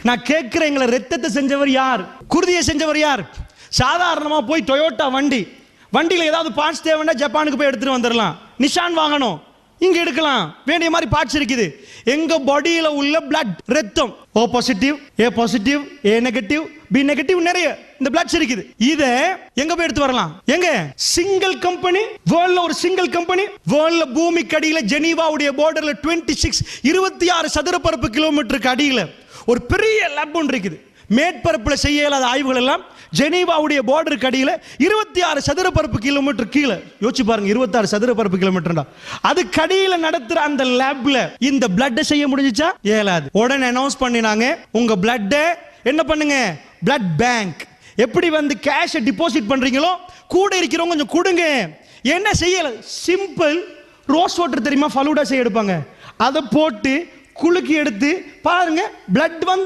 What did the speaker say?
நான் கேட்கிறேன், எங்களை ரத்தத்தை செஞ்சவர் யார்? குருதியை செஞ்சவர் யார்? சாதாரணமா போய் டொயோட்டா வண்டியில் ஏதாவது பார்ட்ஸ் தேவைன்னா ஜப்பானுக்கு போய் எடுத்துட்டு வந்துடலாம். நிஷான் வாங்கணும், இங்க எடுக்கலாம், வேண்டிய மாதிரி பார்ட்ஸ் இருக்குது. எங்க பாடியில உள்ள பிளட், ரத்தம், O positive, A positive, A negative, B negative, நிறைய இந்த பிளட்ஸ் இருக்குது. இத எங்க போய் எடுத்து வரலாம்? எங்க? சிங்கிள் கம்பெனி, வேர்ல்ட்ல ஒரு சிங்கிள் கம்பெனி, வேர்ல்ட்ல பூமிக்கு அடியில ஜெனீவாவுடைய பார்டர்ல 26 சதுரப்பரப்பு கிலோமீட்டருக்கு அடியில ஒரு பெரிய லேப் ஒன்று இருக்குது. மேற்பரப்புல செய்ய இயலாத ஆய்வுகள் எல்லாம் ஜெனீவாவுடைய பார்டருக்கு அடியில 26 சதுரப்பரப்பு கிலோமீட்டர் கீழே. யோசிச்சு பாருங்க, 26 சதுரப்பரப்பு கிலோமீட்டர். அது கடியில நடத்துற அந்த லேப்ல இந்த பிளட் செய்ய முடிஞ்சுச்சா? இயலாது. உடனே அனௌன்ஸ் பண்ணினாங்க, உங்க பிளட் என்ன பண்ணுங்க, பிளட் பேங்க். எப்படி வந்து கேஷ் டிபாசிட் பண்றீங்களோ கூட இருக்கிறவங்க கொஞ்சம் கொடுங்க. என்ன செய்யல? சிம்பிள். ரோஸ் வாட்டர் தெரியுமா, ஃபலூடா செய்ய எடுப்பாங்க, அதை போட்டு குலுக்கி எடுத்து பாருங்க, பிளட் வந்து